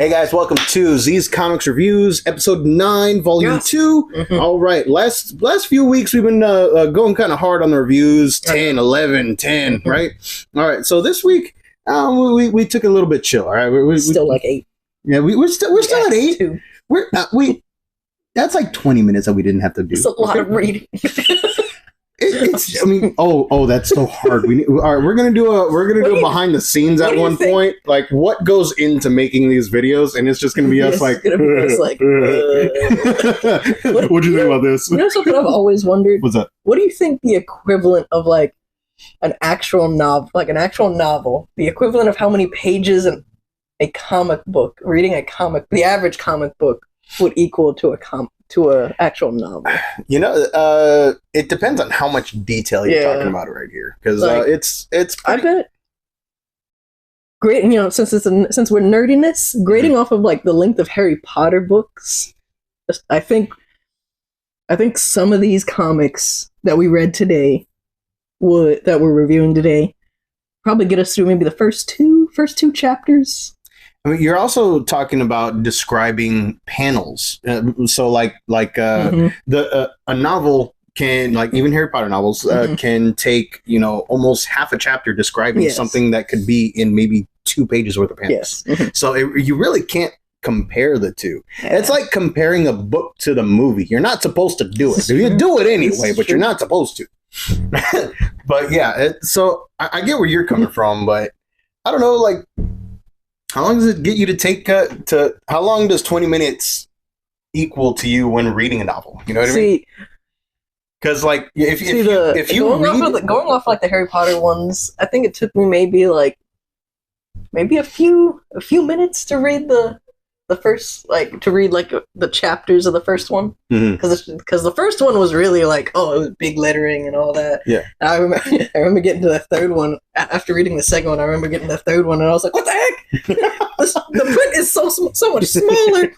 Hey guys, welcome to Z's Comics Reviews, episode 9, volume 2. Mm-hmm. All right, last few weeks we've been going kind of hard on the reviews, 10, 11, 10, mm-hmm. right? All right, so this week we took a little bit chill. All right, we're still like 8. Yeah, we're still at 8. 2. That's like 20 minutes that we didn't have to do. It's a lot of reading. That's so hard. All right, we're gonna do a behind the scenes at one point, like what goes into making these videos, and it's just gonna be us like. What do you think about this? You know something I've always wondered? What's that? What do you think the equivalent of like an actual novel, the equivalent of how many pages in a comic book, reading the average comic book would equal to a actual novel? You know, it depends on how much detail you're talking about right here, because it's I bet. Great, you know, since we're nerdiness, grading off of like the length of Harry Potter books, I think some of these comics that we read today, that we're reviewing today, probably get us through maybe the first two chapters. I mean, you're also talking about describing panels. So mm-hmm. A novel can, like even Harry Potter novels, mm-hmm. can take, you know, almost half a chapter describing something that could be in maybe 2 pages worth of panels. Yes. Mm-hmm. So you really can't compare the two. Yeah. It's like comparing a book to the movie. You're not supposed to do it. You do it anyway, but you're not supposed to. But yeah, so I get where you're coming from, but I don't know, like, how long does it get you to take how long does 20 minutes equal to you when reading a novel? You know what I mean? Because like if you going off like the Harry Potter ones, I think it took me maybe a few minutes to read the first, like, to read like the chapters of the first one, because the first one was really like, it was big lettering and all that. Yeah, and I remember getting to the third one after reading the second one. I remember getting to the third one and I was like, what the heck? The print is so much smaller.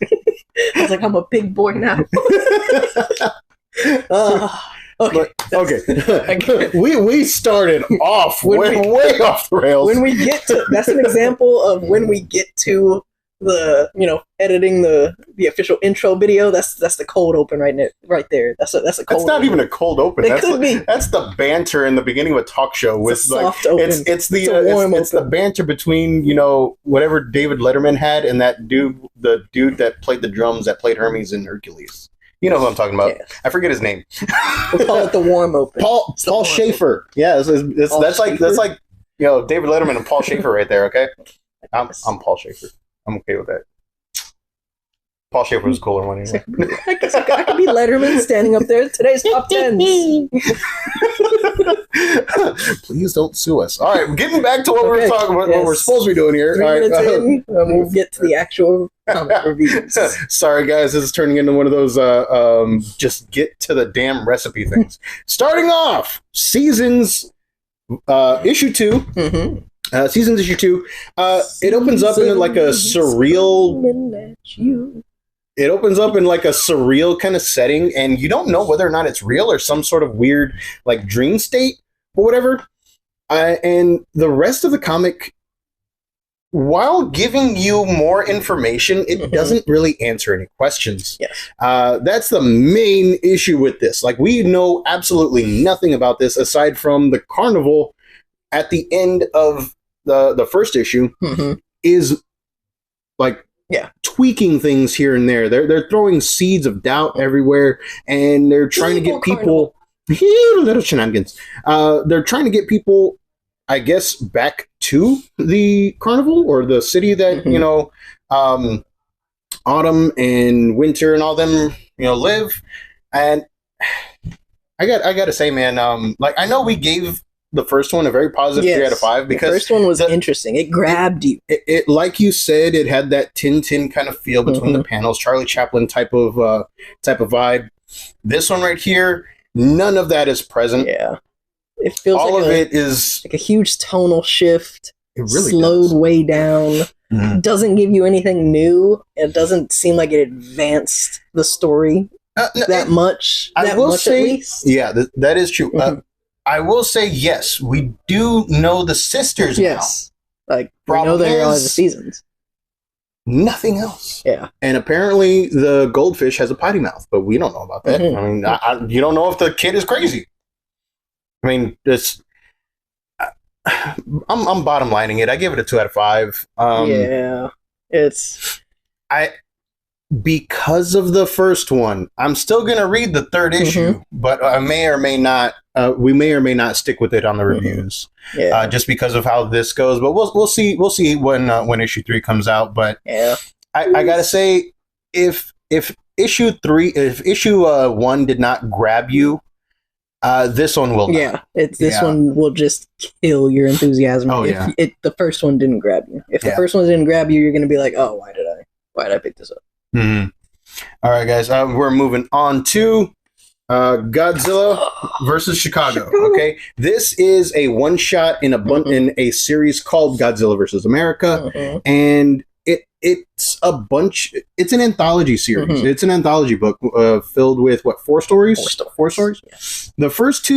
I was like, I'm a big boy now. Okay. We started off way off the rails. When we get to, that's an example of when we get to the, you know, editing the official intro video. That's the cold open right there. That's a cold. That's not even a cold open. That's the banter in the beginning of a talk show. With soft open. It's the banter between, you know, whatever David Letterman had and the dude that played the drums that played Hermes in Hercules. You know who I'm talking about. Yes. I forget his name. We'll call it the warm open. Paul Schaefer. Yeah, that's like you know, David Letterman and Paul Schaefer right there. Okay, I'm Paul Schaefer. I'm okay with that. Paul Schaefer was cooler one anyway. I guess I could be Letterman standing up there. Today's top 10s. Please don't sue us. All right, getting back to what we're talking about, what we're supposed to be doing here. 3 minutes in, we'll get to the actual comic reviews. Sorry, guys, this is turning into one of those just get to the damn recipe things. Starting off, Seasons issue 2. Mm-hmm. Seasons issue 2. It opens up in like a surreal. It opens up in like a surreal kind of setting, and you don't know whether or not it's real or some sort of weird like dream state or whatever. And the rest of the comic, while giving you more information, it doesn't really answer any questions. Yes. That's the main issue with this. Like, we know absolutely nothing about this aside from the carnival at the end of the first issue is like tweaking things here and there. They're throwing seeds of doubt everywhere, and they're trying to get people little shenanigans. They're trying to get people, I guess, back to the carnival or the city that you know, Autumn and Winter and all them, you know, live. And I got to say, man, like, I know we gave the first one a very positive 3 out of 5 because the first one was interesting. It grabbed you. It like you said, it had that Tintin kind of feel between the panels, Charlie Chaplin type of vibe. This one right here, none of that is present. Yeah, it feels all of it is like a huge tonal shift. It really slowed way down. Doesn't give you anything new. It doesn't seem like it advanced the story that much. I will say, at least. Yeah, that is true. I will say, yes, we do know the sisters now. Like, we know they're all the Seasons. Nothing else. Yeah. And apparently the goldfish has a potty mouth, but we don't know about that. I mean, you don't know if the kid is crazy. I mean, I'm bottom lining it. I give it a 2 out of 5. Yeah. Because of the first one, I'm still gonna read the third issue, but I may or may not. We may or may not stick with it on the reviews, just because of how this goes. But we'll see. We'll see when issue 3 comes out. But I gotta say, if issue 1 did not grab you, this one will. This one will just kill your enthusiasm. If the first one didn't grab you, if the first one didn't grab you, you're gonna be like, oh, why did I pick this up? All right, guys, we're moving on to Godzilla versus Chicago. Okay, this is a one shot in a series called Godzilla versus America, and it's a bunch. It's an anthology series. It's an anthology book filled with 4 stories? 4 stories. Yes. The first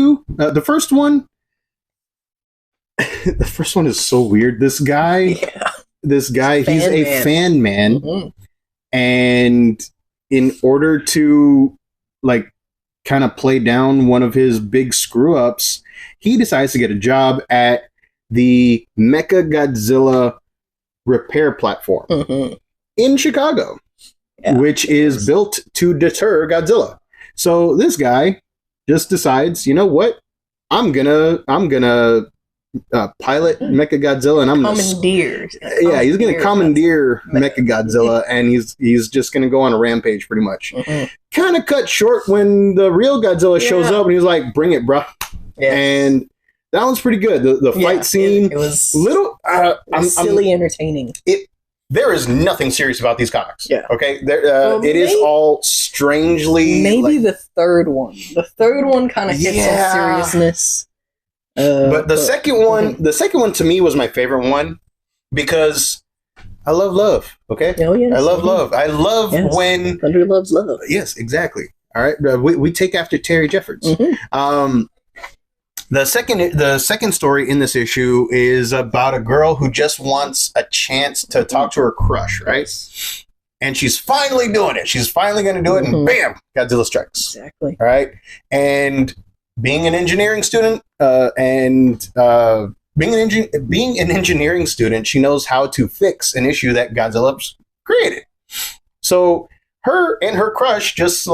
one. The first one is so weird. This guy, he's a fan man. And in order to kind of play down one of his big screw ups, he decides to get a job at the Mecha Godzilla repair platform in Chicago, which is built to deter Godzilla. So this guy just decides, you know what? I'm gonna pilot Mecha Godzilla, and I'm commandeer. He's gonna commandeer Mecha Godzilla, and he's just gonna go on a rampage, pretty much. Kind of cut short when the real Godzilla shows up, and he's like, "Bring it, bro!" And that one's pretty good. The fight scene, it was little silly, entertaining. There is nothing serious about these comics. Okay. It is all strangely. Maybe the third one. The third one kind of hits some seriousness. But the second one to me was my favorite one because I love love. Okay, I love love. I love when Thunder loves love. Yes, exactly. All right, we take after Terry Jeffords. The second story in this issue is about a girl who just wants a chance to talk to her crush, right? And she's finally doing it. She's finally going to do it, and bam, Godzilla strikes. Exactly. All right, and being an engineering student, being an engineering student, she knows how to fix an issue that Godzilla's created. So her and her crush just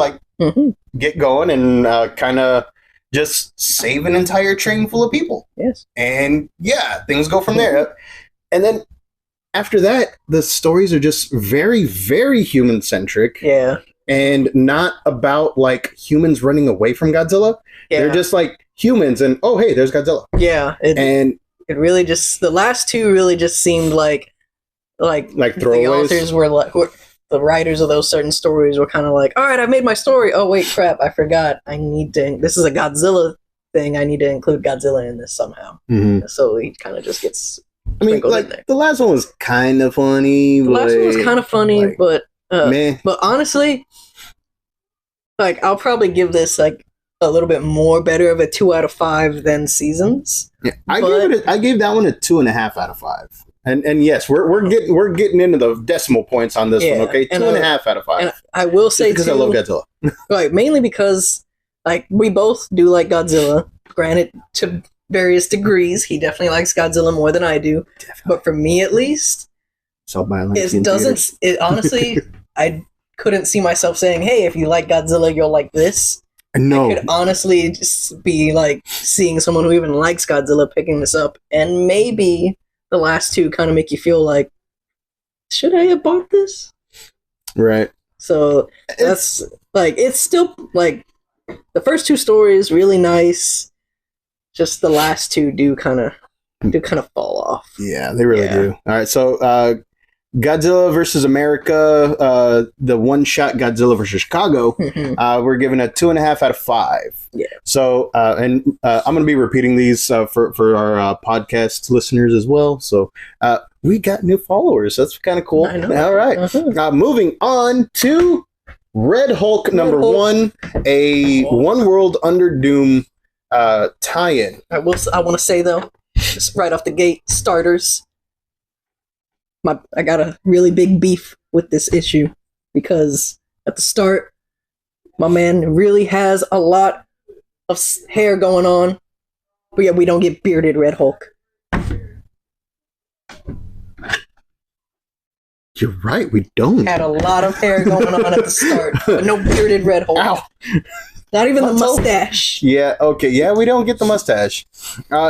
get going and kind of just save an entire train full of people. Yes. And things go from there. And then after that, the stories are just very, very human centric. Yeah. And not about humans running away from Godzilla. They're just humans, and oh hey, there's Godzilla. Yeah, it really just the last two really just seemed like throwaways. The authors were the writers of those certain stories were kind of like, all right, I made my story. Oh wait, crap, I forgot. This is a Godzilla thing. I need to include Godzilla in this somehow. So he kind of just gets. I mean, the last one was kind of funny. The last one was kind of funny, but honestly, I'll probably give this a little bit more better of a 2 out of 5 than Seasons. Yeah, I gave that one a 2.5 out of 5. And yes, we're getting into the decimal points on this one. Okay, 2.5 out of 5. And I will say because I love Godzilla. Mainly because we both do like Godzilla. Granted, to various degrees, he definitely likes Godzilla more than I do. Definitely. But for me, at least, it doesn't. It honestly, I couldn't see myself saying, "Hey, if you like Godzilla, you'll like this." No. I could honestly just be seeing someone who even likes Godzilla picking this up, and maybe the last two kind of make you feel like, should I have bought this? Right. So that's it's still the first two stories really nice. Just the last two do kind of fall off. Yeah, they really do. All right, so Godzilla versus America, the one-shot Godzilla versus Chicago, we're giving a 2.5 out of 5. Yeah. So, I'm going to be repeating these for our podcast listeners as well. So, we got new followers. That's kind of cool. I know. All right. Moving on to Red Hulk number 1, a One World Under Doom tie-in. I want to say though, just right off the gate, starters. I got a really big beef with this issue because at the start, my man really has a lot of hair going on, but yeah, we don't get bearded Red Hulk. You're right, we don't. Had a lot of hair going on at the start, but no bearded Red Hulk. Ow. Not even the mustache. Yeah, okay. Yeah, we don't get the mustache.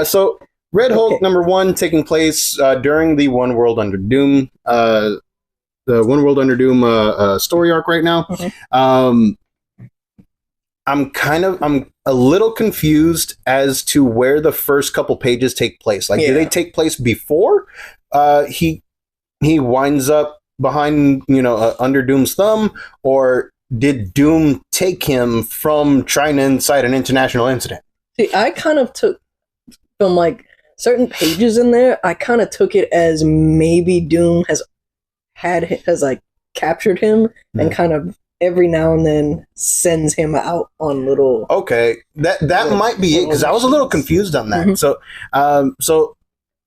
So, Red Hulk #1 taking place during the One World Under Doom story arc right now. I'm a little confused as to where the first couple pages take place. Like, do they take place before he winds up behind, under Doom's thumb, or did Doom take him from trying to incite an international incident? See, I kind of took from like certain pages in there, I kind of took it as maybe Doom has captured him and kind of every now and then sends him out on little. Okay, that might be it, because I was a little confused on that. So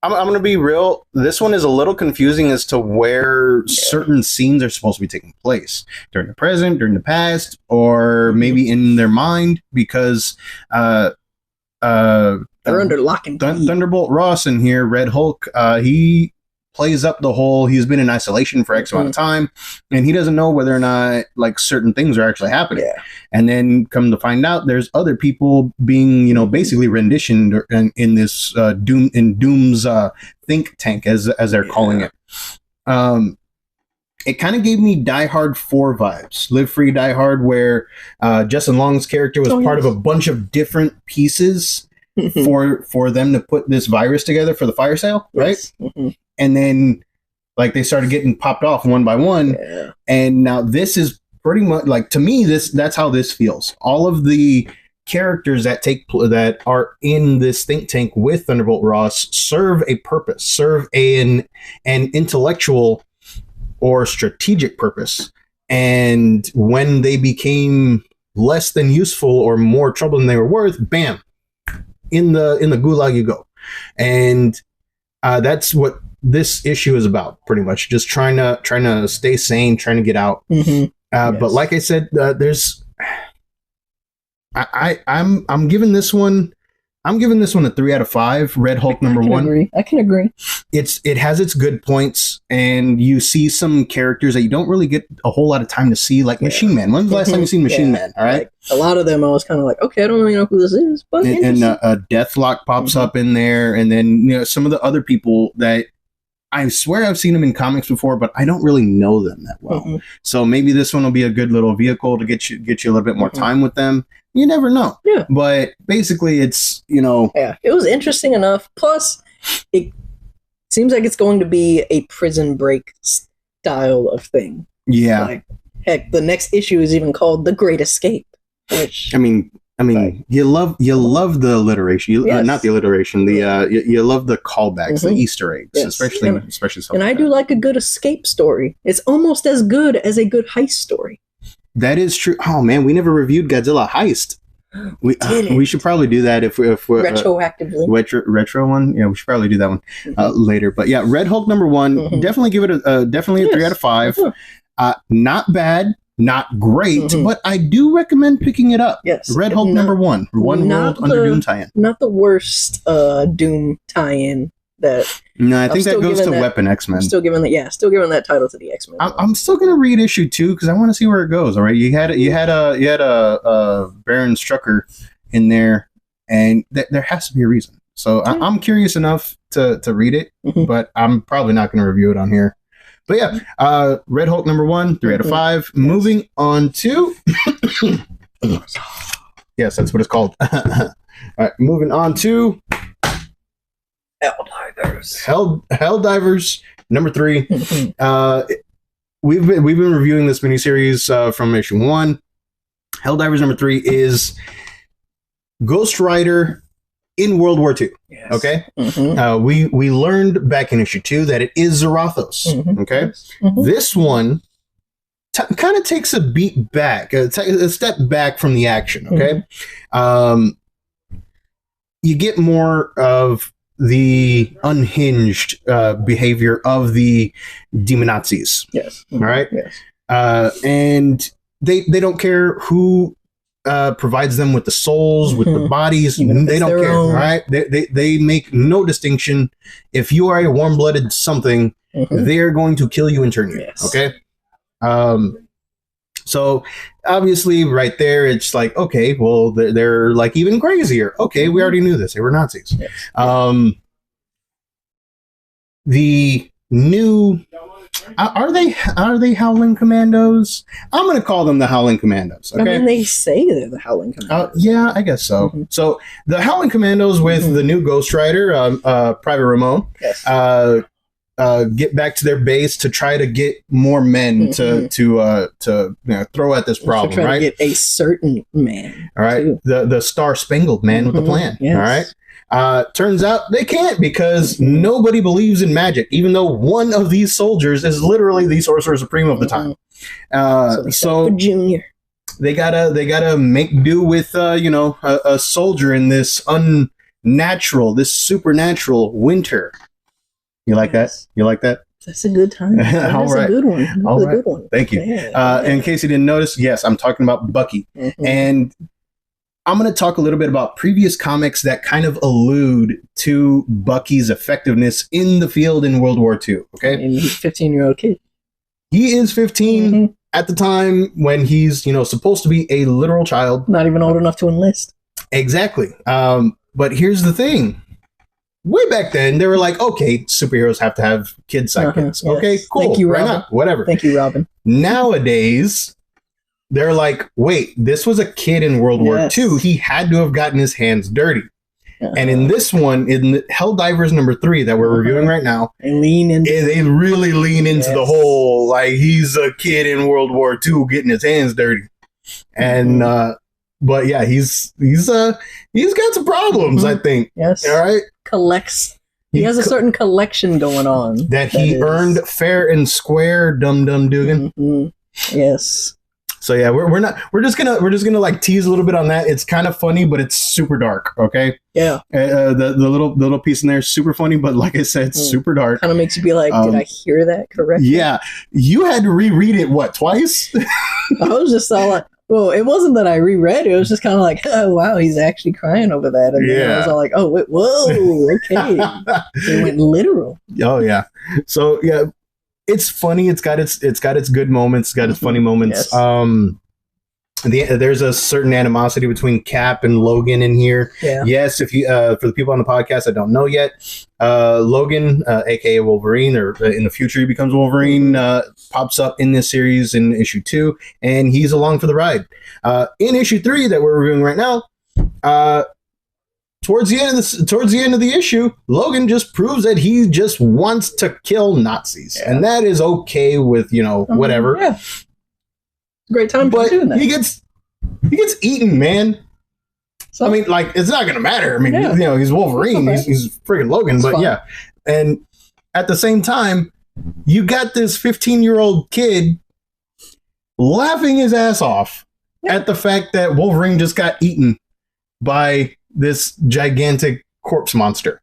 I'm going to be real. This one is a little confusing as to where certain scenes are supposed to be taking place. During the present, during the past, or maybe in their mind, because they're under lock and key. Thunderbolt Ross in here, Red Hulk, he plays up the whole, he's been in isolation for X amount of time, and he doesn't know whether or not like certain things are actually happening. And then come to find out, there's other people being, basically renditioned in this Doom's think tank, as they're calling it. It kind of gave me Die Hard 4 vibes, Live Free Die Hard, where Justin Long's character was part of a bunch of different pieces for them to put this virus together for the fire sale, right? And then, like, they started getting popped off one by one. And now this is pretty much, like, to me, that's how this feels. All of the characters that are in this think tank with Thunderbolt Ross serve a purpose, serve an intellectual or strategic purpose. And when they became less than useful or more trouble than they were worth, bam, in the gulag you go. And that's what this issue is about, pretty much, just trying to stay sane, trying to get out. But like I said, I'm giving this one a 3 out of 5. Red Hulk #1. I can agree. It has its good points, and you see some characters that you don't really get a whole lot of time to see, like Machine Man. When's the last time you seen Machine Man? All right, like, a lot of them I was kind of like, okay, I don't really know who this is, but and Deathlock pops up in there, and then some of the other people that I swear I've seen them in comics before, but I don't really know them that well. So maybe this one will be a good little vehicle to get you a little bit more time with them. You never know. But basically, it's it was interesting enough. Plus, it seems like it's going to be a Prison Break style of thing. Like, heck, the next issue is even called The Great Escape. Which I mean, you love the alliteration. Not the alliteration. You love the callbacks, the Easter eggs, especially stuff. And I do like a good escape story. It's almost as good as a good heist story. That is true. Oh man, we never reviewed Godzilla Heist. We should probably do that if we're retroactively. Retro one. Yeah, we should probably do that one later. But yeah, Red Hulk #1. Definitely give it a 3 out of 5. Not bad. Not great, but I do recommend picking it up. Red Hulk #1, One World Under Doom tie-in. Not the worst Doom tie-in that. No, I think that goes to Weapon X-Men. Still giving that title to the X-Men. I'm still gonna read issue 2 because I want to see where it goes. All right, you had a Baron Strucker in there, and there has to be a reason. So I'm curious enough to read it, but I'm probably not going to review it on here. But yeah, Red Hulk #1, 3 out of 5. Moving on to... yes, that's what it's called. All right, moving on to... Helldivers #3. We've been reviewing this miniseries from issue 1. Helldivers #3 is Ghost Rider in World War II. Okay, we learned back in issue 2 that it is Zarathos. Okay, this one kind of takes a beat back, a step back from the action. Okay, you get more of the unhinged behavior of the demonazis. Yes. All right. Yes. And they don't care who provides them with the souls, with the bodies. They don't care. All right. They make no distinction. If you are a warm-blooded something, they're going to kill you and turn you. Yes. Okay. So obviously right there, it's like, okay, well, they're like even crazier. Okay. We already knew this. They were Nazis. Yes. The new, are they Howling Commandos? I'm going to call them the Howling Commandos. Okay. I mean, they say they're the Howling Commandos. Yeah, I guess so. So the Howling Commandos with the new Ghost Rider, Private Ramon, Yes. Get back to their base to try to get more men to throw at this problem, to try right? to get a certain man. All right, too. the Star Spangled Man with the plan. Yes. All right. Turns out they can't because nobody believes in magic, even though one of these soldiers is literally the Sorcerer Supreme of the time. So Junior. they gotta make do with a soldier in this this supernatural winter. You like that? You like that? That's a good time. That's a good one. That's a good one. Thank you. In case you didn't notice, yes, I'm talking about Bucky. And I'm going to talk a little bit about previous comics that kind of allude to Bucky's effectiveness in the field in World War II. Okay. And he's a 15-year-old kid. He is 15 at the time when he's, supposed to be a literal child. Not even old enough to enlist. Exactly. But here's the thing. Way back then, they were like, okay, superheroes have to have kid sidekicks. Yes. Okay, cool. Thank you, Robin. Not? Whatever. Thank you, Robin. Nowadays, they're like, wait, this was a kid in World War II. He had to have gotten his hands dirty. And in this one, in Helldivers #3 that we're reviewing right now, they really lean into the whole, like, he's a kid in World War II getting his hands dirty. And, but yeah, he's got some problems, I think. Yes. All right. He has a certain collection going on that he earned fair and square, Dum Dugan. Yes. So yeah, we're just gonna like tease a little bit on that. It's kind of funny, but it's super dark. Okay. Yeah. The little piece in there is super funny, but like I said, it's super dark. Kind of makes you be like, did I hear that correctly? Yeah. You had to reread it twice? I was just all like, well, it wasn't that I reread it. It was just kind of like, oh, wow, he's actually crying over that. And then I was all like, oh, wait, whoa, okay. It went literal. Oh, yeah. So, yeah, it's funny. It's got its good moments. It's got its funny moments. Yes. There's a certain animosity between Cap and Logan in here. Yeah. Yes, if you for the people on the podcast that don't know yet, Logan, aka Wolverine, or in the future he becomes Wolverine, pops up in this series in issue 2, and he's along for the ride. In issue 3 that we're reviewing right now, towards the end of the issue, Logan just proves that he just wants to kill Nazis, and that is okay with whatever. Yeah. Great time but for doing that. He gets eaten, man. So, I mean, like, it's not gonna matter. I mean, he's Wolverine. Okay. He's freaking Logan. But yeah, and at the same time, you got this 15-year-old kid laughing his ass off at the fact that Wolverine just got eaten by this gigantic corpse monster.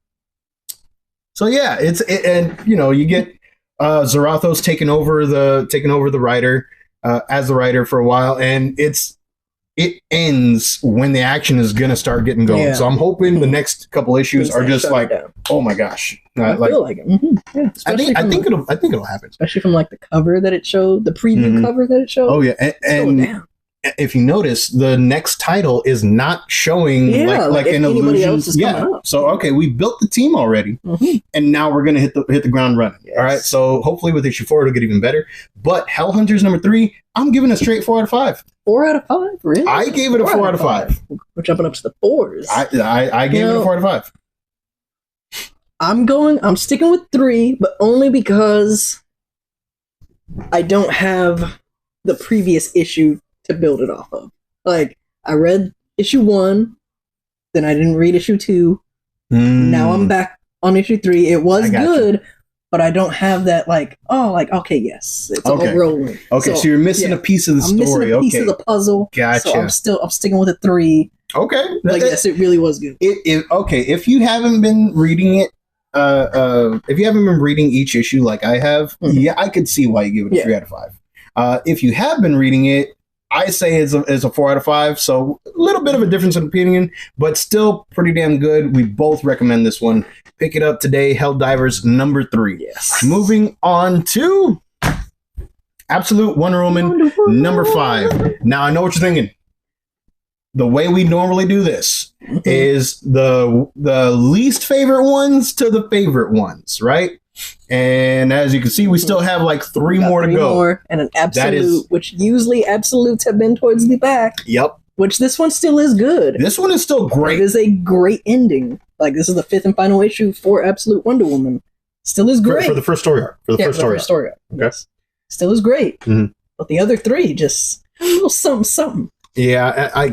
So yeah, and you get Zarathos taking over the writer. As the writer for a while, and it ends when the action is gonna start getting going. Yeah. So I'm hoping the next couple issues are just like, oh my gosh, I feel like it. Yeah, I think it'll happen, especially from like the cover that it showed, the preview cover that it showed. Oh yeah, and if you notice, the next title is not showing like an illusion. Yeah. So okay, we built the team already, and now we're gonna hit the ground running. Yes. All right. So hopefully with issue 4 it'll get even better. But Hellhunters #3, I'm giving a straight 4 out of 5. 4 out of 5, really? I gave it a 4 out of 5. We're jumping up to the 4s. I gave it a 4 out of 5. I'm sticking with 3, but only because I don't have the previous issue to build it off of. Like, I read issue 1, then I didn't read issue 2. Now I'm back on issue 3. It was good, but I don't have that like, okay, yes, it's all rolling. Okay, so you're missing a piece of the story. I'm missing a piece of the puzzle. Gotcha. So I'm sticking with a 3. Okay. But yes, it really was good. If you haven't been reading it, if you haven't been reading each issue like I have, I could see why you give it a 3 out of 5. If you have been reading it, I say it's a 4 out of 5. So a little bit of a difference in opinion, but still pretty damn good. We both recommend this one. Pick it up today. Helldivers number 3. Yes. Moving on to Absolute Wonder Woman number 5. Now I know what you're thinking. The way we normally do this is the least favorite ones to the favorite ones, right? And as you can see, we still have like 3 more to go. More and an absolute, which usually absolutes have been towards the back. Yep. Which this one still is good. This one is still great. It is a great ending. Like, this is the 5th and final issue for Absolute Wonder Woman. Still is great. For the first story arc. For the first story arc. Okay. Yes. Still is great. But the other 3 just a little something. Yeah,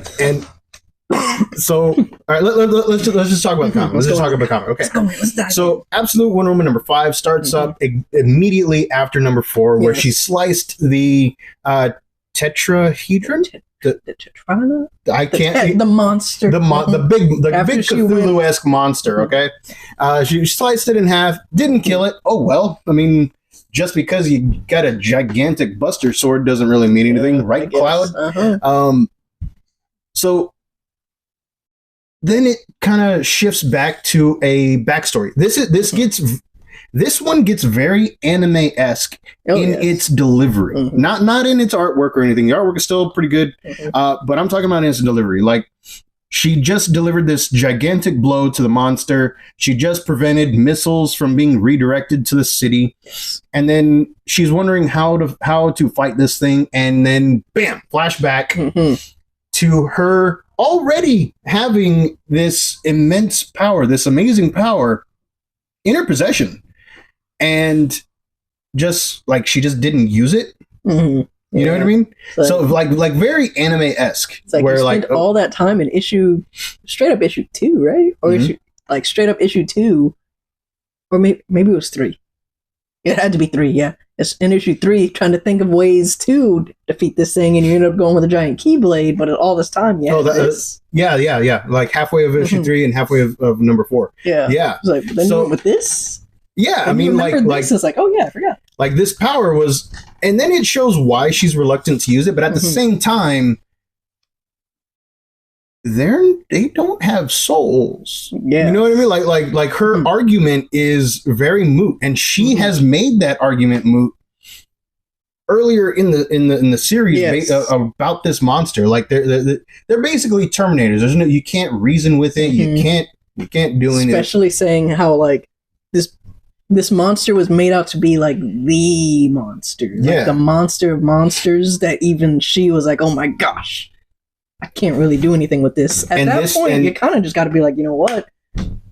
so, all right, let's just talk about the comic. Let's just talk about the comic. Okay. Let's dive so, Absolute Wonder Woman number 5 starts up immediately after number 4, where she sliced the tetrahedron. The Tetrana? The monster. The big Cthulhu-esque monster. Okay. She sliced it in half. Didn't kill it. Oh well. I mean, just because you got a gigantic Buster sword doesn't really mean anything, right, Cloud? So then it kind of shifts back to a backstory. This one gets very anime-esque in its delivery, not in its artwork or anything. The artwork is still pretty good, but I'm talking about its delivery. Like, she just delivered this gigantic blow to the monster. She just prevented missiles from being redirected to the city, and then she's wondering how to fight this thing. And then, bam! Flashback to her already having this immense power, this amazing power in her possession. And just like she just didn't use it. You know what I mean? So like very anime-esque. It's like where you spent all that time in straight up issue 2, right? Or straight up issue 2, or maybe it was 3. It had to be 3, yeah. It's in issue 3 trying to think of ways to defeat this thing, and you end up going with a giant keyblade. But all this time, yeah, like halfway of issue 3 and halfway of number 4. Yeah. It's like, then you went with this. Yeah, I mean, like it's like, oh yeah, I forgot. Like, this power was, and then it shows why she's reluctant to use it, but at the same time, they don't have souls. Yeah, you know what I mean? Like her argument is very moot, and she has made that argument moot earlier in the series about this monster. Like, they're basically Terminators. There's you can't reason with it. You can't do anything. Especially saying how like this monster was made out to be like the monster. Like the monster of monsters that even she was like, oh my gosh, I can't really do anything with this. At that point, you kind of just got to be like, you know what?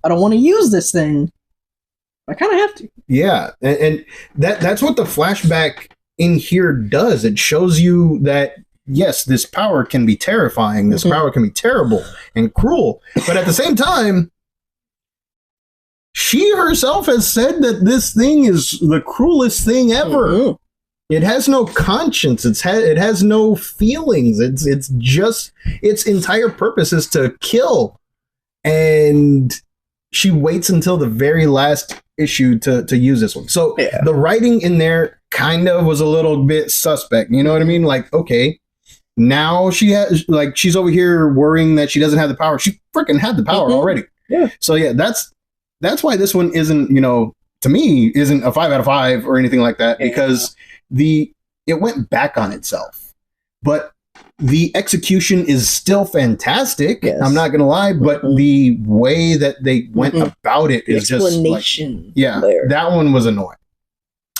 I don't want to use this thing. I kind of have to. Yeah, and that's what the flashback in here does. It shows you that, yes, this power can be terrifying. This power can be terrible and cruel. But at the same time, she herself has said that this thing is the cruelest thing ever. It has no conscience. It has no feelings. It's just, its entire purpose is to kill. And she waits until the very last issue to use this one. So the writing in there kind of was a little bit suspect. You know what I mean? Like, okay, now she's over here worrying that she doesn't have the power. She freaking had the power already. Yeah. So yeah, that's why this one isn't, to me, isn't a 5 out of 5 or anything like that, because it went back on itself. But the execution is still fantastic. Yes. I'm not going to lie, but the way that they went about it is just like, that one was annoying.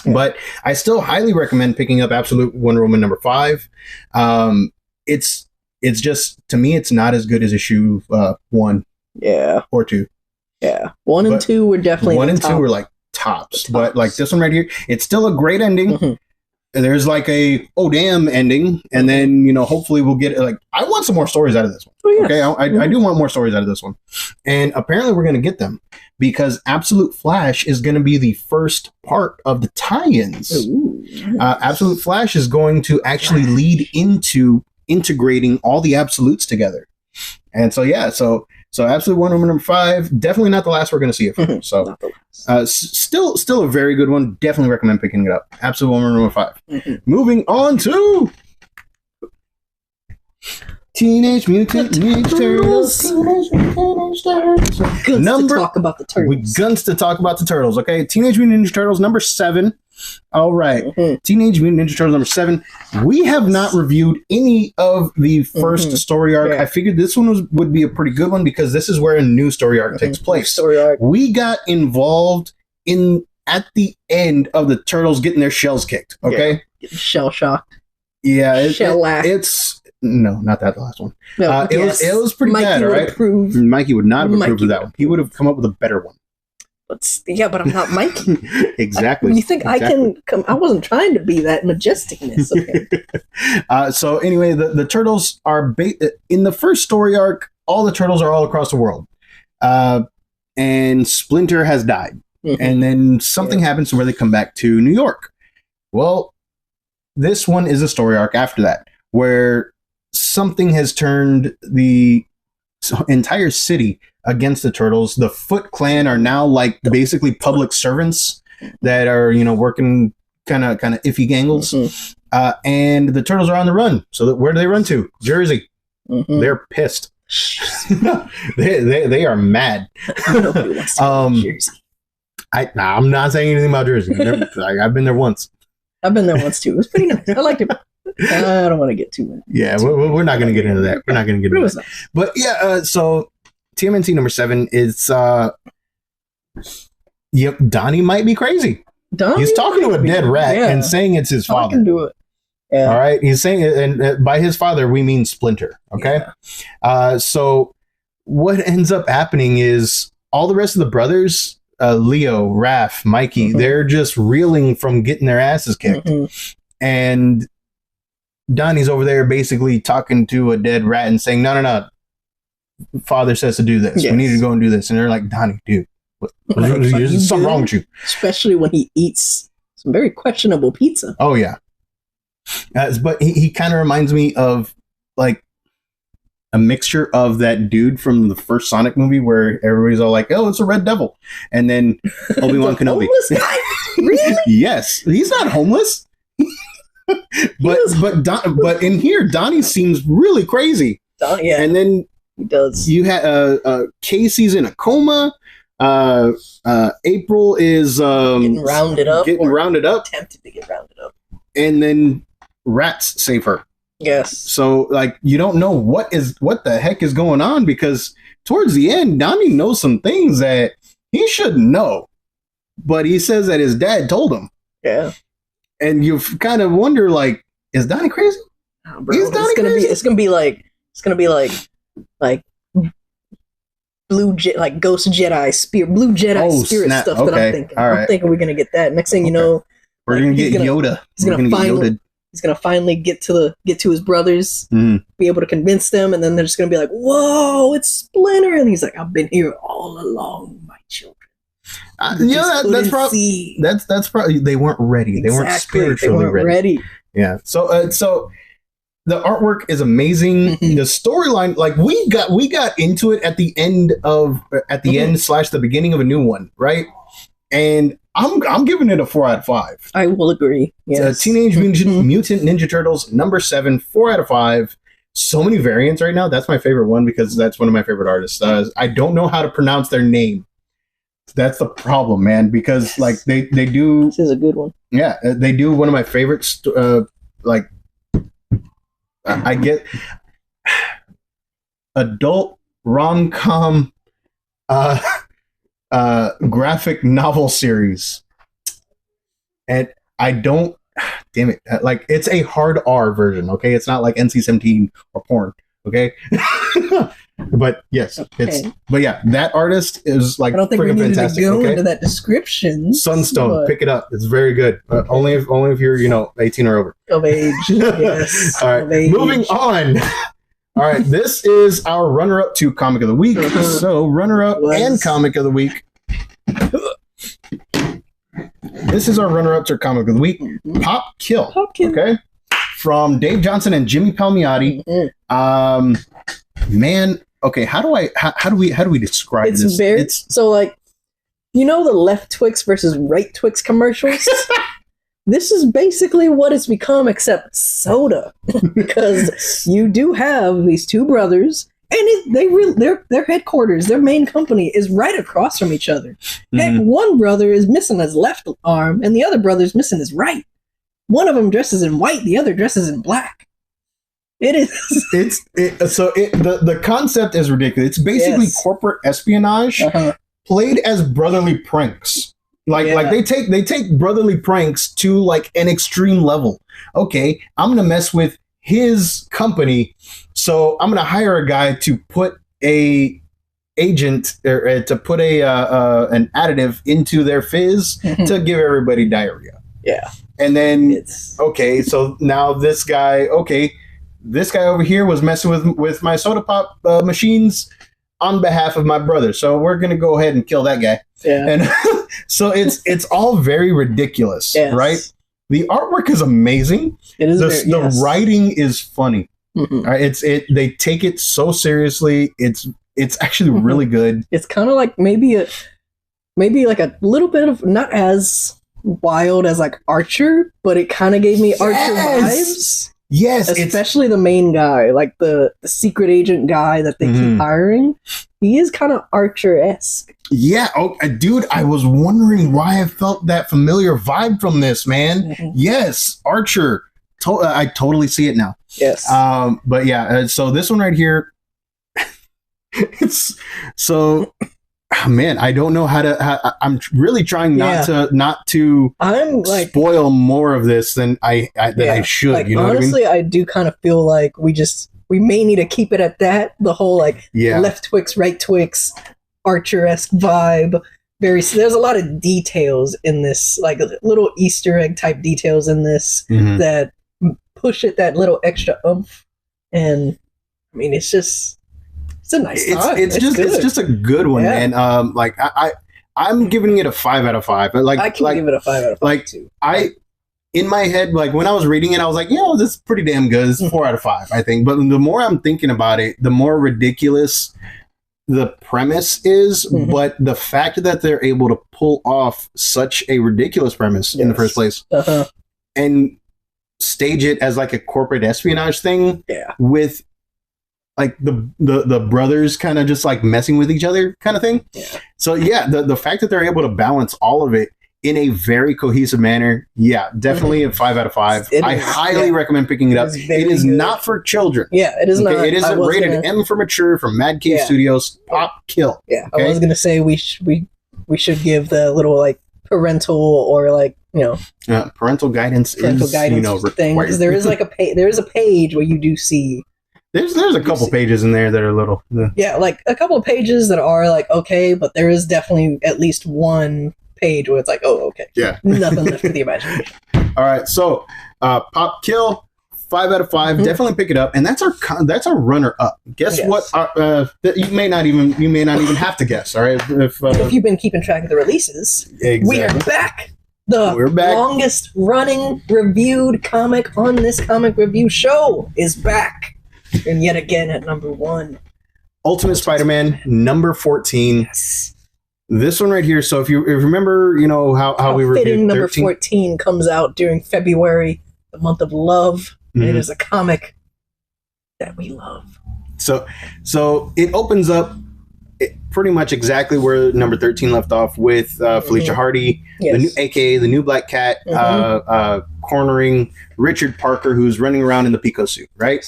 Yeah. But I still highly recommend picking up Absolute Wonder Woman number 5. It's just, to me, it's not as good as issue 1 or 2. Yeah, 1 and 2 were definitely 1 and 2 were like tops, but like this one right here, it's still a great ending. there's like a oh damn ending, and then hopefully we'll get like I want some more stories out of this one. Oh, yeah. Okay, I do want more stories out of this one, and apparently we're gonna get them because Absolute Flash is gonna be the first part of the tie-ins. Ooh, nice. Absolute Flash is going to actually lead into integrating all the absolutes together, and so Absolute Wonder Woman number 5, definitely not the last we're going to see it from. So, still a very good one. Definitely recommend picking it up. Absolute Wonder Woman number 5. Moving on to Teenage Mutant Ninja Turtles. Guns to talk about the Turtles. Guns to talk about the Turtles. Okay, Teenage Mutant Ninja Turtles number 7. All right, Teenage Mutant Ninja Turtles number 7. We have not reviewed any of the first story arc. I figured this one would be a pretty good one because this is where a new story arc takes place. Story arc. We got involved at the end of the Turtles getting their shells kicked. Okay, shell shocked. Yeah, it's no, not that last one. No, it was pretty bad, right? Mikey would not have approved of that one. He would have come up with a better one. But I'm not Mikey. Exactly. You think I can come? I wasn't trying to be that majesticness. Okay. So anyway, the Turtles are in the first story arc. All the Turtles are all across the world, and Splinter has died, and then something happens to where they come back to New York. Well, this one is a story arc after that, where something has turned the entire city against the Turtles. The Foot Clan are now like basically public servants that are working kind of iffy gangles, and the Turtles are on the run. So where do they run to? Jersey. They're pissed. they are mad. Nobody wants to go to Jersey. I'm not saying anything about Jersey. I've been there once. I've been there once too. It was pretty nice. I liked it. I don't want to get too much. Yeah, we're not going to get into that. We're not going to get into that. Nice. But yeah, so TMNT number 7 is Donnie might be crazy. He's talking to a dead rat and saying it's his father. I can do it. Yeah. All right, he's saying it, and by his father we mean Splinter. Okay, so what ends up happening is all the rest of the brothers, Leo, Raph, Mikey, they're just reeling from getting their asses kicked, and Donnie's over there basically talking to a dead rat and saying, no, father says to do this. Yes. We need to go and do this. And they're like, Donnie, dude, there's something wrong with you. Especially when he eats some very questionable pizza. Oh, yeah. But he kind of reminds me of like a mixture of that dude from the first Sonic movie where everybody's all like, oh, it's a red devil. And then Obi-Wan Kenobi. Homeless guy? Really? Yes. He's not homeless. But in here, Donnie seems really crazy. Yeah, and then he does. You had Casey's in a coma. April is getting rounded up. Attempted to get rounded up. And then rats save her. Yes. So like you don't know what the heck is going on because towards the end, Donnie knows some things that he shouldn't know, but he says that his dad told him. Yeah. And you kind of wonder, like, is Donnie crazy? Oh, bro, is Donnie crazy? It's gonna be like Ghost Jedi spirit, Blue Jedi spirit stuff that I'm thinking. All right. I'm thinking we're gonna get that. Next thing you know, we're gonna get Yoda. He's gonna finally get to his brothers, be able to convince them, and then they're just gonna be like, "Whoa, it's Splinter!" And he's like, "I've been here all along, my children." That's probably they weren't ready. They weren't spiritually ready. Yeah. So the artwork is amazing. The storyline, like we got into it at the end / the beginning of a new one, right? And I'm giving it a 4 out of 5. I will agree. Yes. Teenage Mutant Ninja Turtles number 7, 4 out of 5. So many variants right now. That's my favorite one because that's one of my favorite artists. I don't know how to pronounce their name. That's the problem, man, because like they do. This is a good one. Yeah, they do one of my favorites. I get adult rom-com graphic novel series, and I don't. Damn it! Like it's a hard R version. Okay, it's not like NC-17 or porn. Okay. But yes, Okay. but yeah, that artist is like I don't think we freaking needed fantastic. to go Okay? into that description. Sunstone, but pick it up. It's very good. Only if you're 18 or over. of age, yes. All right, of age. moving on. All right, this is our runner-up to comic of the week. So runner-up and comic of the week. This is our runner-up to comic of the week. Pop Kill. Okay, from Dave Johnson and Jimmy Palmiotti. Man, okay, how do we describe it's this? Very, so like, you know the left Twix versus right Twix commercials? This is basically what it's become, except soda, because you do have these two brothers, and their headquarters, their main company, is right across from each other. Heck, one brother is missing his left arm, and the other brother is missing his right. One of them dresses in white, the other dresses in black. It is. The concept is ridiculous. It's basically corporate espionage played as brotherly pranks. Like they take brotherly pranks to like an extreme level. Okay, I'm gonna mess with his company, so I'm gonna hire a guy to put a agent or to put an additive into their fizz to give everybody diarrhea. Yeah, and then so now this guy over here was messing with my soda pop machines on behalf of my brother, so we're gonna go ahead and kill that guy. And so it's all very ridiculous, right? The artwork is amazing. It is. The writing is funny. Right? They take it so seriously. It's actually really good. It's kind of like maybe like a little bit of, not as wild as like Archer, but it kind of gave me Archer vibes. Yes, especially the main guy, like the secret agent guy that they keep hiring. He is kind of Archer-esque. Yeah, dude, I was wondering why I felt that familiar vibe from this, man. Yes, Archer. I totally see it now. Yes. But yeah, so this one right here, it's so. Man, I don't know how to. I'm really trying not to. I'm like, spoil more of this than I should. Like, you know, honestly, what I mean? I do kind of feel like we may need to keep it at that. The whole like left Twix, right Twix, Archer-esque vibe. There's a lot of details in this, like little Easter egg type details in this that push it that little extra oomph. And I mean, it's a nice time. It's just a good one, man. Like I'm giving it a 5 out of 5. Like I can give it a 5 out of 5 like too. In my head, like when I was reading it, I was like, this is pretty damn good. It's 4 out of 5, I think. But the more I'm thinking about it, the more ridiculous the premise is. But the fact that they're able to pull off such a ridiculous premise in the first place and stage it as like a corporate espionage thing with like the brothers kind of just like messing with each other kind of thing. So the fact that they're able to balance all of it in a very cohesive manner, definitely a 5 out of 5. I highly recommend picking it up. It is not for children. It is not. It is rated M for mature from Mad Cave Studios. Pop Kill. I was gonna say we should give the little like parental or like parental guidance thing, because there is like there is a page where you do see. There's a couple pages in there that are little. Like a couple pages that are like okay, but there is definitely at least one page where it's like, oh, okay. Yeah. Nothing left to the imagination. All right. So Pop Kill, 5 out of 5. Definitely pick it up. And that's our runner up. Guess what? You may not even have to guess. All right. If you've been keeping track of the releases, we are back. We're back. Longest running reviewed comic on this comic review show is back. And yet again at number 1. Ultimate Spider-Man, number 14. Yes. This one right here. So if you remember, how we reviewed number 14 comes out during February, the month of love. It is a comic that we love. So it opens up pretty much exactly where number 13 left off with Felicia Hardy, the new Black Cat, cornering Richard Parker, who's running around in the Pico suit, right?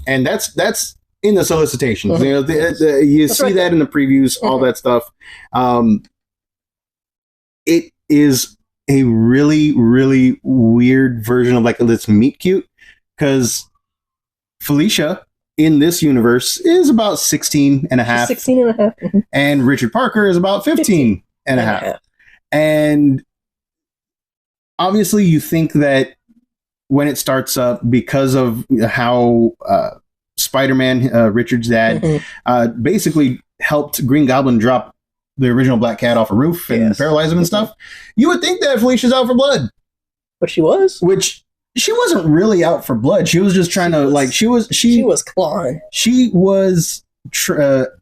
And that's in the solicitations. You see that in the previews, all that stuff. It is a really, really weird version of like this meet cute, because Felicia in this universe is about 16 and a half. 16 and a half. Mm-hmm. And Richard Parker is about 15 and a half. And obviously you think that when it starts up, because of how Spider-Man, Richard's dad, basically helped Green Goblin drop the original Black Cat off a roof and paralyze him and stuff, you would think that Felicia's out for blood. But she was. Which she wasn't really out for blood. She was just trying she was clawing. She was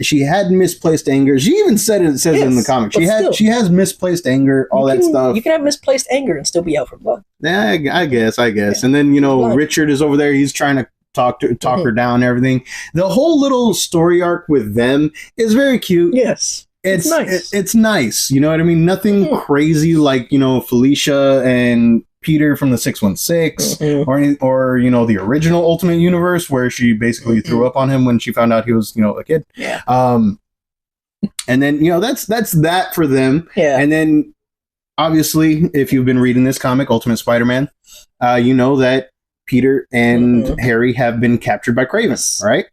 she had misplaced anger. She even said it says it in the comic. She has misplaced anger, all that stuff. You can have misplaced anger and still be out for blood. Yeah, I guess. Yeah. And then, Richard is over there. He's trying to talk her down and everything. The whole little story arc with them is very cute. Yes. It's nice. It's nice. You know what I mean? Nothing crazy like, Felicia and Peter from the 616 or the original Ultimate Universe where she basically threw up on him when she found out he was, a kid. Yeah. And then, that's that for them. Yeah. And then obviously, if you've been reading this comic, Ultimate Spider-Man, you know that Peter and Harry have been captured by Kraven, right?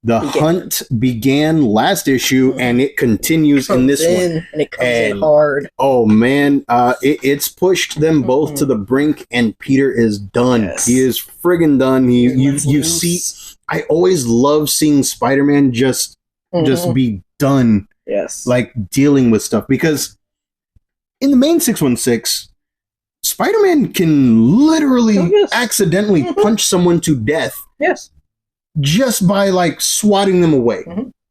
The hunt began last issue, and it continues in this one. And it comes in hard. Oh, man. It's pushed them both to the brink, and Peter is done. Yes. He is friggin' done. You see, I always love seeing Spider-Man just be done. Yes. Like, dealing with stuff. Because in the main 616, Spider-Man can literally accidentally punch someone to death. Yes. Just by swatting them away.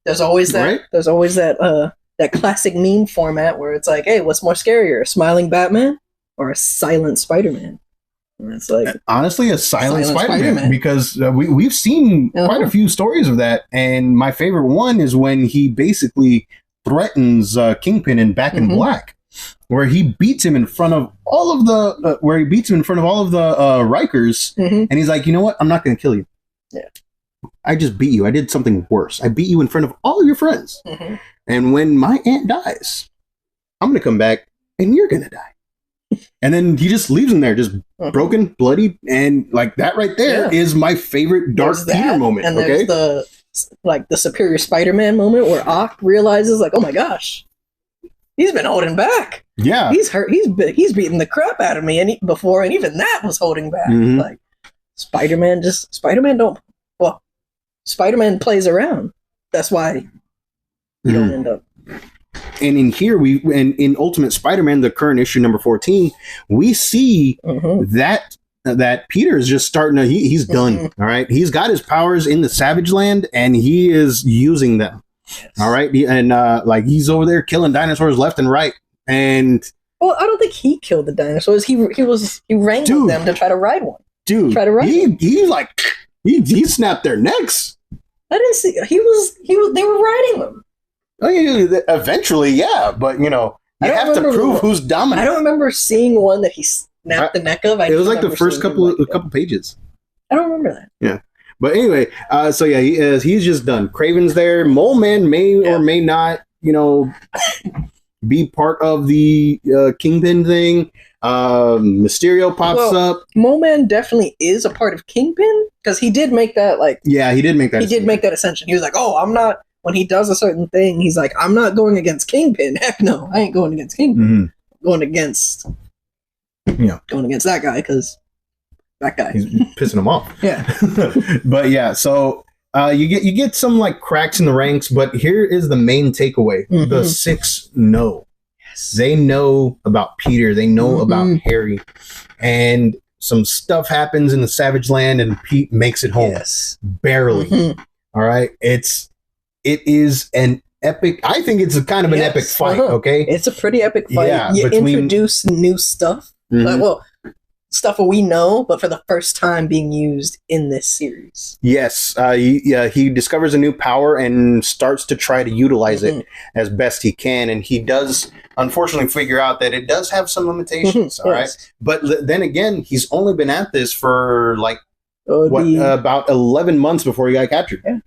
There's always that. Right? There's always that classic meme format where it's like, "Hey, what's more scarier, a smiling Batman or a silent Spider-Man?" And it's like, honestly, a silent Spider-Man, because we've seen quite a few stories of that, and my favorite one is when he basically threatens Kingpin in Back in Black, where he beats him in front of all of the Rikers, and he's like, "You know what? I'm not going to kill you. Yeah. I just beat you. I did something worse. I beat you in front of all of your friends. And when my aunt dies, I'm going to come back and you're going to die." And then he just leaves him there, just broken, bloody. And that right there is my favorite Dark Peter moment. And there's the Superior Spider-Man moment where Ock realizes, oh my gosh, he's been holding back. Yeah. He's hurt. He's beating the crap out of me before, and even that was holding back. Spider-Man plays around. That's why you don't end up. And in here, in Ultimate Spider-Man, the current issue number 14, we see that Peter is just starting to. He's done. All right, he's got his powers in the Savage Land, and he is using them. Yes. All right, and he's over there killing dinosaurs left and right. And I don't think he killed the dinosaurs. He wrangled them to try to ride one. Dude, he snapped their necks. I didn't see. They were riding them. Oh, yeah, eventually, yeah, but you have to prove who's dominant. I don't remember seeing one that he snapped the neck of. It was like the first couple pages. I don't remember that. Yeah, but anyway, he's just done. Kraven's there. Mole Man may or may not, be part of the Kingpin thing. Mysterio pops up. Mole Man definitely is a part of Kingpin because he did make that he did make that ascension. He was like, "Oh, I'm not." When he does a certain thing, he's like, "I'm not going against Kingpin. Heck no, I ain't going against Kingpin. Going against that guy because that guy he's pissing him off." Yeah, but yeah, so you get some cracks in the ranks, but here is the main takeaway: the Six know. They know about Peter. They know about Harry. And some stuff happens in the Savage Land, and Pete makes it home. Yes. Barely. All right? It is an epic... I think it's a kind of an epic fight, okay? It's a pretty epic fight. Yeah, you introduce new stuff. Stuff we know, but for the first time being used in this series. Yes. He discovers a new power and starts to try to utilize it as best he can. And he does, unfortunately, figure out that it does have some limitations. All right. But then again, he's only been at this for about 11 months before he got captured. Yeah.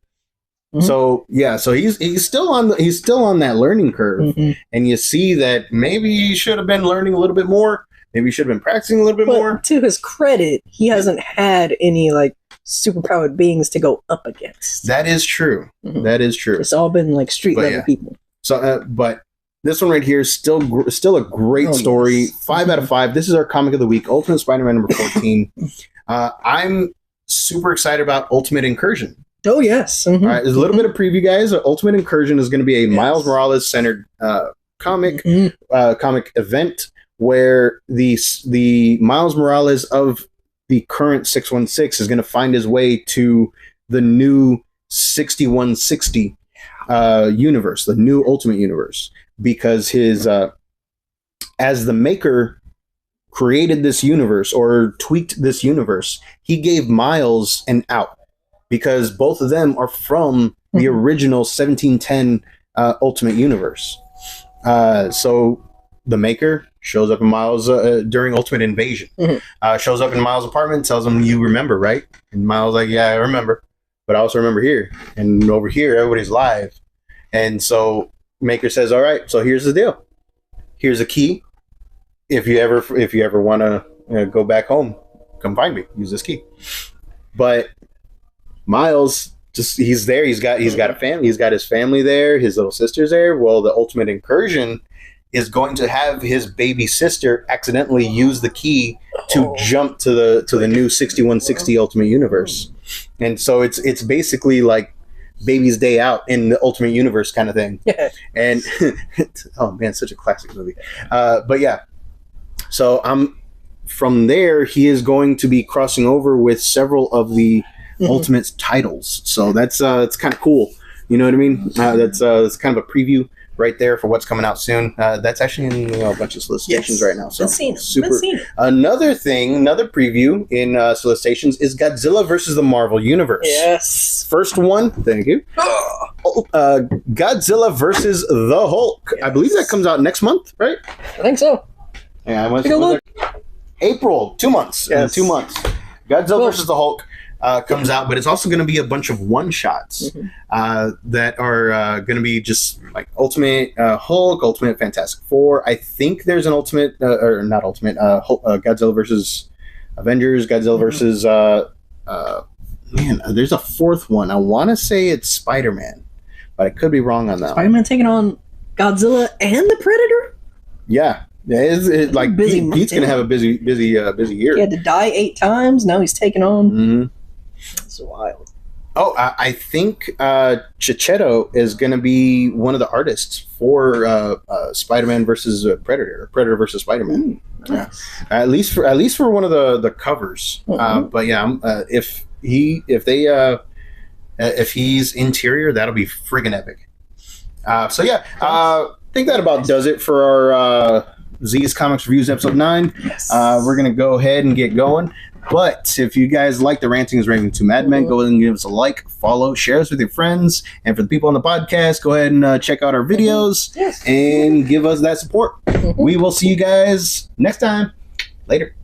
So he's still on that learning curve. And you see that maybe he should have been learning a little bit more. Maybe he should have been practicing a little bit more. To his credit, he hasn't had any superpowered beings to go up against. That is true. Mhm. That is true. It's all been like street But level yeah. people. So, but this one right here is still a great Oh, story. yes. 5 out of 5. This is our comic of the week, Ultimate Spider-Man number 14. I'm super excited about Ultimate Incursion. Oh yes. All right, there's a little bit of preview, guys. Ultimate Incursion is going to be a Miles Morales centered comic event where the Miles Morales of the current 616 is going to find his way to the new 6160 universe, the new Ultimate Universe, because his as the maker created this universe or tweaked this universe, he gave Miles an out because both of them are from the original 1710 Ultimate Universe. So the maker shows up in Miles during Ultimate Invasion. Shows up in Miles' apartment, tells him, "You remember, right?" And Miles like, "Yeah, I remember, but I also remember here, and over here, everybody's live." And so maker says, "All right, so here's the deal. Here's a key. If you ever want to go back home, come find me. Use this key." But Miles, he's there. He's got a family. He's got his family there. His little sister's there. Well, the Ultimate Incursion is going to have his baby sister accidentally use the key to jump to the new 6160 Ultimate Universe. And so it's basically like Baby's Day Out in the Ultimate Universe kind of thing. And oh man, such a classic movie. But yeah, so from there he is going to be crossing over with several of the Ultimate titles. So that's kind of cool. You know what I mean? That's kind of a preview right there for what's coming out soon. That's actually in a bunch of solicitations right now. So super. Another preview in solicitations is Godzilla versus the Marvel Universe. Yes. First one. Thank you. Godzilla versus the Hulk. Yes. I believe that comes out next month, right? I think so. Yeah, April. 2 months. Yes. 2 months. Godzilla versus the Hulk. Comes out, but it's also going to be a bunch of one-shots that are going to be just like Ultimate Hulk, Ultimate Fantastic Four. I think there's an Ultimate, or not Ultimate, Godzilla versus Avengers, Godzilla versus, there's a fourth one. I want to say it's Spider-Man, but I could be wrong on that. Spider-Man taking on Godzilla and the Predator? Yeah. It's like Pete's going to have a busy year. He had to die 8 times. Now he's taking on... Mm-hmm. It's wild. Oh, I think Chichetto is going to be one of the artists for Spider-Man versus Predator, Predator versus Spider-Man. Nice. At least for one of the covers. But yeah, if he's interior, that'll be friggin' epic. So yeah, I think that about does it for our Z's Comics Reviews episode 9. Yes. We're gonna go ahead and get going. But if you guys like the Rantings Raving 2 Madmen, go ahead and give us a like, follow, share us with your friends. And for the people on the podcast, go ahead and check out our videos and give us that support. We will see you guys next time. Later.